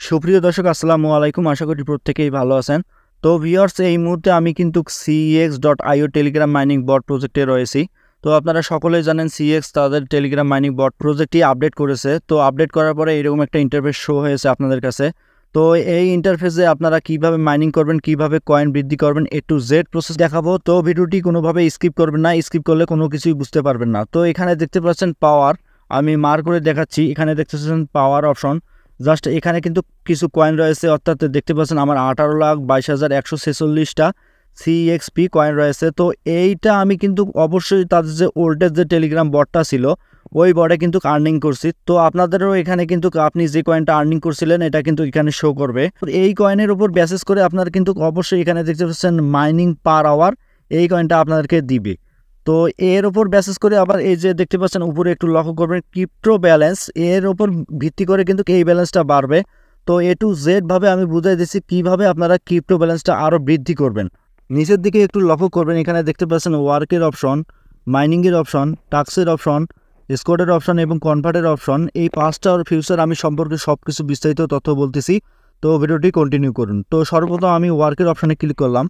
সুপ্রিয় দর্শক আসসালামু আলাইকুম, আশা করি প্রত্যেকেই ভালো আছেন। তো ভিউয়ার্স, এই মুহূর্তে আমি কিন্তু CX.io টেলিগ্রাম মাইনিং বট প্রজেক্টে রয়েছি। তো আপনারা সকলেই জানেন CX তাদের টেলিগ্রাম মাইনিং বট প্রজেক্টটি আপডেট করেছে। তো আপডেট করার পরে এরকম একটা ইন্টারফেস শো হয়েছে আপনাদের কাছে। তো এই ইন্টারফেসে আপনারা কিভাবে মাইনিং করবেন, কিভাবে কয়েন বৃদ্ধি করবেন, A to Z প্রসেস দেখাবো। তো ভিডিওটি কোনোভাবে স্কিপ করবেন না, স্কিপ করলে কোনো কিছুই বুঝতে পারবেন না। তো এখানে দেখতে পাচ্ছেন পাওয়ার, আমি মার করে দেখাচ্ছি। এখানে দেখতে পাচ্ছেন পাওয়ার অপশন। জাস্ট এখানে কিন্তু কিছু কয়েন রয়েছে, অর্থাৎ দেখতে পাচ্ছেন আমার 18,22,146টা CXP কয়েন রয়েছে। তো এইটা আমি কিন্তু অবশ্যই তাদের যে ওল্ডের যে টেলিগ্রাম বটটা ছিল ওই বটে কিন্তু আর্নিং করছি। তো আপনাদেরও এখানে কিন্তু আপনি যে কয়েনটা আর্নিং করছিলেন এটা কিন্তু এখানে শো করবে। এই কয়েনের উপর বেসিস করে আপনারা কিন্তু অবশ্যই এখানে দেখতে পাচ্ছেন মাইনিং পার আওয়ার এই কয়েনটা আপনাদেরকে দিবে। তো এর ওপর বেসিস করে আবার এই যে দেখতে পাচ্ছেন উপরে একটু লক্ষ্য করবেন ক্রিপ্টো ব্যালেন্স, এর ওপর ভিত্তি করে কিন্তু এই ব্যালেন্সটা বাড়বে। তো A to Z ভাবে আমি বুঝাই দিচ্ছি কিভাবে আপনারা ক্রিপ্টো ব্যালেন্সটা আরও বৃদ্ধি করবেন। নিচের দিকে একটু লক্ষ্য করবেন, এখানে দেখতে পাচ্ছেন ওয়ার্কের অপশন, মাইনিংয়ের অপশন, টাক্সের অপশন, স্কোয়াডের অপশন এবং কনভার্টের অপশন। এই পাঁচটার ফিউচার আমি সম্পর্কে সব কিছু বিস্তারিত তথ্য বলতেছি। তো ভিডিওটি কন্টিনিউ করুন। তো সর্বপ্রথম আমি ওয়ার্কের অপশানে ক্লিক করলাম।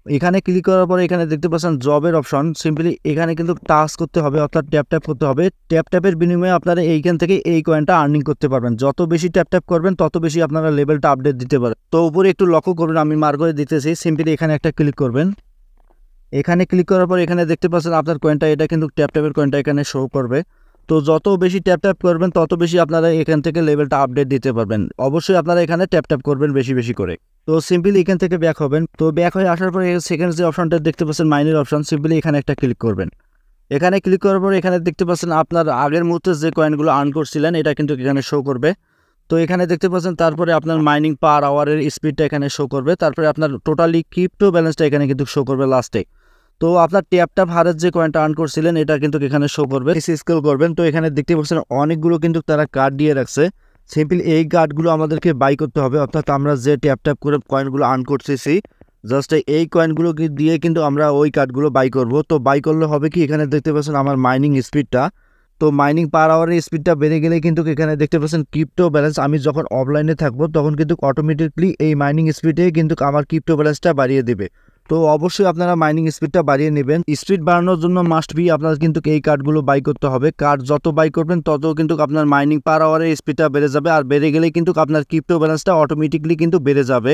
এখানে ক্লিক করার পরে এখানে দেখতে পাচ্ছেন জবের অপশন। সিম্পলি এখানে কিন্তু টাস্ক করতে হবে, অর্থাৎ ট্যাপ করতে হবে। ট্যাপের বিনিময়ে আপনারা এইখান থেকে এই কয়েনটা আর্নিং করতে পারবেন। যত বেশি ট্যাপ করবেন তত বেশি আপনারা লেভেলটা আপডেট দিতে পারেন। তো উপরে একটু লক্ষ্য করবেন, আমি মার করে দিতেছি। সিম্পলি এখানে একটা ক্লিক করবেন। এখানে ক্লিক করার পর এখানে দেখতে পাচ্ছেন আপনার কয়েনটা, এটা কিন্তু ট্যাপের কয়েনটা এখানে শো করবে। তো যত বেশি ট্যাপ করবেন তত বেশি আপনারা এখান থেকে লেভেলটা আপডেট দিতে পারবেন। অবশ্যই আপনারা এখানে ট্যাপ করবেন বেশি বেশি করে। তো সিম্পলি এখান থেকে ব্যাক হবেন। তো ব্যাক হয়ে আসার পরে সেকেন্ড যে অপশনটা দেখতে পাচ্ছেন মাইনের অপশন, সিম্পলি এখানে একটা ক্লিক করবেন। এখানে ক্লিক করার পর এখানে দেখতে পাচ্ছেন আপনার আগের মুহূর্তে যে কয়েনগুলো আর্ন করছিলেন এটা কিন্তু এখানে শো করবে। তো এখানে দেখতে পাচ্ছেন তারপরে আপনার মাইনিং পার আওয়ারের স্পিডটা এখানে শো করবে। তারপরে আপনার টোটালি ক্রিপ্টো ব্যালেন্সটা এখানে কিন্তু শো করবে লাস্টে। তো আপনার ট্যাপ হারের যে কয়েনটা আর্ন করছিলেন এটা কিন্তু এখানে শো করবে। স্কেল করবেন। তো এখানে দেখতে পাচ্ছেন অনেকগুলো কিন্তু তারা কার্ড দিয়ে রাখছে। সিম্পলি এই কার্ডগুলো আমাদেরকে বাই করতে হবে, অর্থাৎ আমরা যে ট্যাপ করে কয়েনগুলো আর্ন করতেছি জাস্ট এই কয়েনগুলো দিয়ে কিন্তু আমরা ওই কার্ডগুলো বাই করব। তো বাই করলে হবে কি, এখানে দেখতে পাচ্ছেন আমার মাইনিং স্পিডটা, তো মাইনিং পার আওয়ারের স্পিডটা বেড়ে গেলে কিন্তু এখানে দেখতে পাচ্ছেন ক্রিপ্টো ব্যালেন্স, আমি যখন অফলাইনে থাকবো তখন কিন্তু অটোমেটিকলি এই মাইনিং স্পিডে কিন্তু আমার ক্রিপ্টো ব্যালেন্সটা বাড়িয়ে দেবে। তো অবশ্যই আপনারা মাইনিং স্পিডটা বাড়িয়ে নেবেন। স্পিড বাড়ানোর জন্য মাস্ট বি আপনার কিন্তু এই কার্ডগুলো বাই করতে হবে। কার্ড যত বাই করবেন তত কিন্তু আপনার মাইনিং পার আওয়ারের স্পিডটা বেড়ে যাবে, আর বেড়ে গেলেই কিন্তু আপনার ক্রিপ্টো ব্যালেন্সটা অটোমেটিকলি কিন্তু বেড়ে যাবে।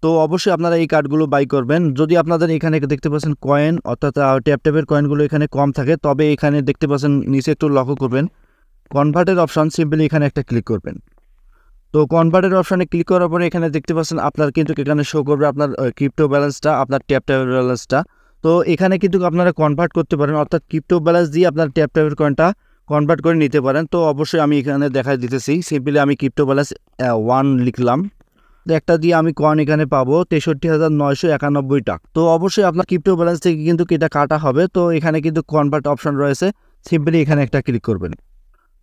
তো অবশ্যই আপনারা এই কার্ডগুলো বাই করবেন। যদি আপনাদের এখানে দেখতে পাচ্ছেন কয়েন, অর্থাৎ ট্যাপের কয়েনগুলো এখানে কম থাকে, তবে এখানে দেখতে পাচ্ছেন নিচে একটু লক্ষ্য করবেন কনভার্টের অপশন, সিম্পলি এখানে একটা ক্লিক করবেন। তো কনভার্টের অপশানে ক্লিক করার পরে এখানে দেখতে পাচ্ছেন আপনার কিন্তু এখানে শো করবে আপনার ক্রিপ্টো ব্যালেন্সটা, আপনার ট্যাপের ব্যালেন্সটা। তো এখানে কিন্তু আপনারা কনভার্ট করতে পারেন, অর্থাৎ ক্রিপ্টো ব্যালেন্স দিয়ে আপনার ট্যাপের কয়েনটা কনভার্ট করে নিতে পারেন। তো অবশ্যই আমি এখানে দেখাই দিতেছি। সিম্পলি আমি ক্রিপ্টো ব্যালেন্স 1 লিখলাম। একটা দিয়ে আমি কয়েন এখানে পাবো 63,991 টাকা। তো অবশ্যই আপনার ক্রিপ্টো ব্যালেন্স থেকে কিন্তু এটা কাটা হবে। তো এখানে কিন্তু কনভার্ট অপশন রয়েছে, সিম্পলি এখানে একটা ক্লিক করবেন।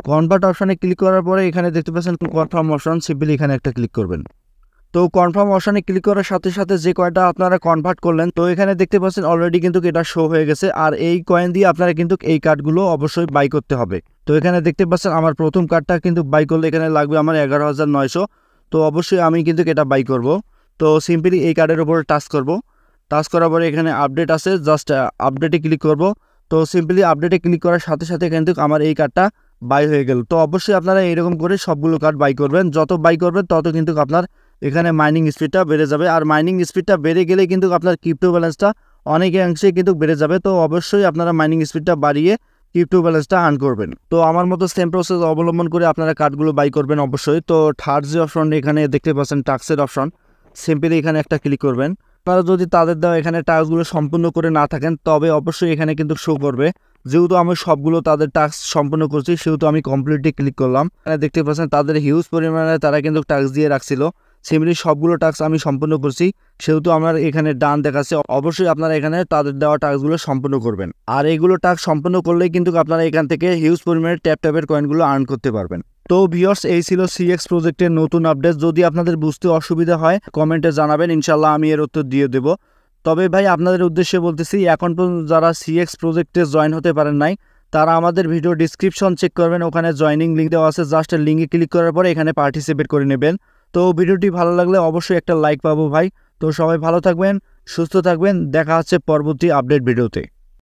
কনভার্ট অপশানে ক্লিক করার পরে এখানে দেখতে পাচ্ছেন কনফার্ম অপশন, সিম্পলি এখানে একটা ক্লিক করবেন। তো কনফার্ম অপশানে ক্লিক করার সাথে সাথে যে কয়েনটা আপনারা কনভার্ট করলেন, তো এখানে দেখতে পাচ্ছেন অলরেডি কিন্তু এটা শো হয়ে গেছে। আর এই কয়েন দিয়ে আপনারা কিন্তু এই কার্ডগুলো অবশ্যই বাই করতে হবে। তো এখানে দেখতে পাচ্ছেন আমার প্রথম কার্ডটা কিন্তু বাই করলে এখানে লাগবে আমার 11,900। তো অবশ্যই আমি কিন্তু এটা বাই করব। তো সিম্পলি এই কার্ডের উপর টাচ করব। টাচ করার পরে এখানে আপডেট আছে, জাস্ট আপডেটে ক্লিক করব। তো সিম্পলি আপডেটে ক্লিক করার সাথে সাথে কিন্তু আমার এই কার্ডটা বাই হয়ে গেল। তো অবশ্যই আপনারা এরকম করে সবগুলো কার্ড বাই করবেন। যত বাই করবেন তত কিন্তু আপনার এখানে মাইনিং স্পিডটা বেড়ে যাবে। আর মাইনিং স্পিডটা বেড়ে গেলে কিন্তু আপনার ক্রিপ্টো ব্যালেন্সটা অনেকাংশে কিন্তু বেড়ে যাবে। তো অবশ্যই আপনারা মাইনিং স্পিডটা বাড়িয়ে ক্রিপ্টো ব্যালেন্সটা আর্ন করবেন। তো আমার মতো সেম প্রসেস অবলম্বন করে আপনারা কার্ডগুলো বাই করবেন অবশ্যই। তো থার্ড যে অপশন এখানে দেখতে পাচ্ছেন টাস্কের অপশন, সিম্পলি এখানে একটা ক্লিক করবেন। আপনারা যদি তাদের দেওয়া এখানে টাস্কগুলো সম্পূর্ণ করে না থাকেন তবে অবশ্যই এখানে কিন্তু শো করবে। যেহেতু আমি সবগুলো তাদের টাস্ক সম্পূর্ণ করছি সেহেতু আমি কমপ্লিটলি ক্লিক করলাম। এখানে দেখতে পাচ্ছেন তাদের হিউজ পরিমাণে তারা কিন্তু টাস্ক দিয়ে রাখছিল। সিম্পলি সবগুলো টাস্ক আমি সম্পূর্ণ করছি সেহেতু আমার এখানে ডান দেখাচ্ছে। অবশ্যই আপনারা এখানে তাদের দেওয়া টাস্কগুলো সম্পূর্ণ করবেন। আর এইগুলো টাস্ক সম্পূর্ণ করলেই কিন্তু আপনারা এখান থেকে হিউজ পরিমাণে ট্যাপের কয়েনগুলো আর্ন করতে পারবেন। তো ভিউয়ার্স, এই ছিল CX প্রজেক্টের নতুন আপডেট। যদি আপনাদের বুঝতে অসুবিধা হয় কমেন্টে জানাবেন, ইনশাল্লাহ আমি এর উত্তর দিয়ে দেবো। তবে ভাই আপনাদের উদ্দেশ্যে বলতেছি, এখন পর্যন্ত যারা CX প্রজেক্টে জয়েন হতে পারেন নাই তারা আমাদের ভিডিও ডিসক্রিপশন চেক করবেন, ওখানে জয়নিং লিঙ্ক দেওয়া আছে। জাস্ট লিঙ্কে ক্লিক করার পরে এখানে পার্টিসিপেট করে নেবেন। তো ভিডিওটি ভালো লাগলে অবশ্যই একটা লাইক পাবো ভাই। তো সবাই ভালো থাকবেন, সুস্থ থাকবেন, দেখা হচ্ছে পরবর্তী আপডেট ভিডিওতে।